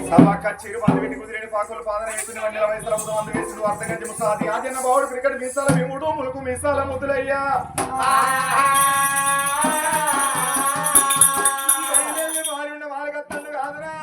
చిరు బంధు పెట్టి కుదిరేని పాకులు పాదన వేసుకుని వందల వయసుల ముందు వేసుడు అర్థగంజ ముసాది ఆజన్న బావుడు క్రికెట్ మీసాల భీముడు ములుకు మీసాల ముద్దులయ్యా మారిన మారగత్తలు కాదురా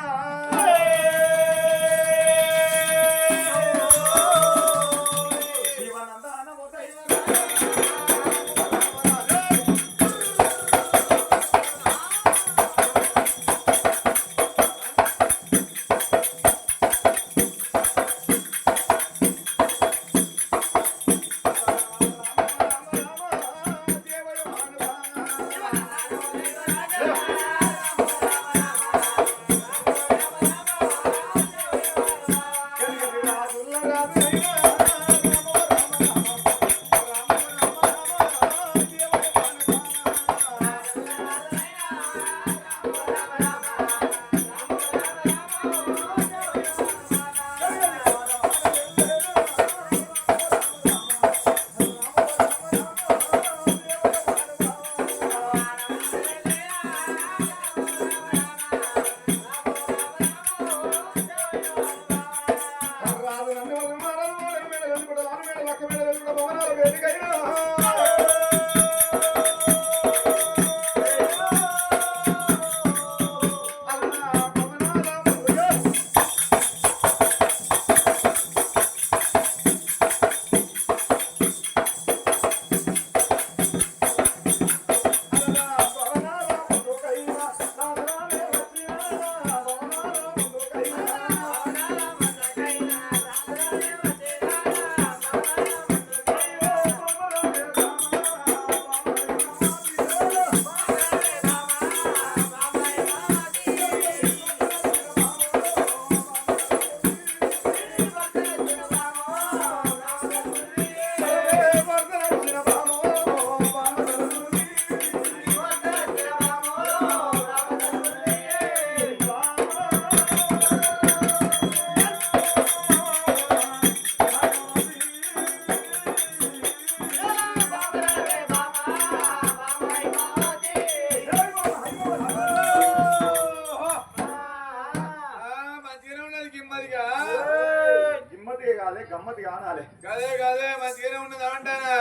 గమ్మతి కానాలి కదే కదే మంచిగానే ఉన్నది అంటానా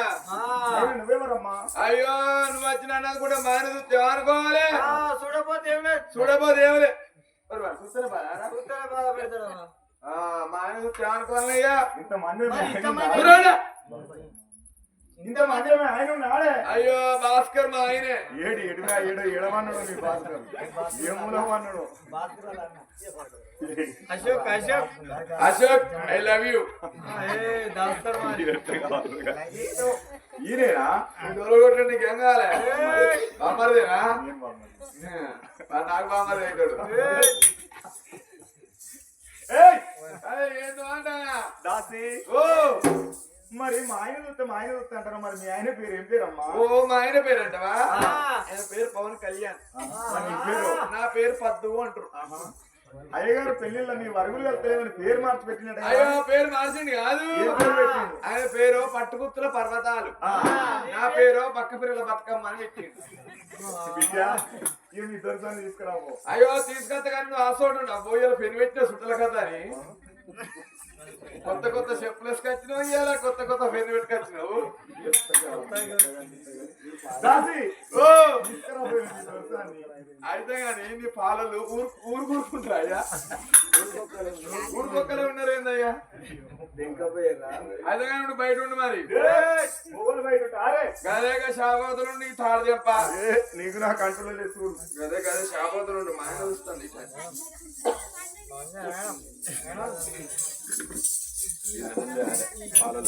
నువ్వెవరమ్మా అయ్యో నువ్వు వచ్చిన అన్నది కూడా మానసు అనుకోవాలి చూడపోతే చూడపోతే ఏమలే చూస్తేనే మానసు అనుకోవాలయ్యా ఇంతమంది ఆయన ఉన్నాడే అయ్యో భాస్కర్ మా ఆయనే ఏడు ఎడుగా ఎడమన్నాడు నీ భాస్కర్ ఏ మూలం అన్నాడు Ashok Ashok Ashok I love you ఈయనేనా కొట్టే నీకు ఏం కావాలి బామ్మరిదేనా నాకు బామ్మరి అవుతాడు ఏందో అంటానా దాసి ఓ మరి మా ఆయన చూస్తే అంటారు మరి మీ ఆయన పేరు ఏం పేరమ్మా ఓ మా ఆయన పేరు అంటవా ఆయన పేరు పవన్ కళ్యాణ్ పేరు నా పేరు పద్దు అంటారు అయ్యగారు పెళ్లిళ్ళ మీ వరుగులు వెళ్తలేమని పేరు మార్చి పెట్టినట్టు అయ్యో పేరు మార్చింది కాదు ఆయన పేరు పట్టుకుత్తుల పర్వతాలు నా పేరు పక్క పిల్లల బతుకమ్మ అని పెట్టిండు తీసుకురావు అయ్యో తీసుకొస్తా కానీ నువ్వు ఆసోడు నా బోయ్యలు పెని పెట్టిన సుట్టల కదా అని కొత్త కొత్త చెప్పులు వేసుకొచ్చినావు ఇవాళ కొత్త కొత్త పెని పెట్టుకొచ్చినావు అయితే కానీ నీ పాలలు ఊరు కూరుకుంటారయ్యా ఊరుకొక్కలే ఉన్నారు ఏందయ్యా అయితే కానీ నువ్వు బయట ఉండు మరి గదేగా శాపతులు నీ తాడు చెప్ప నీకు నా కంట్రోల్ లేదు గదే గదే శాపతులు మా ఆయన చూస్తాను పాలలు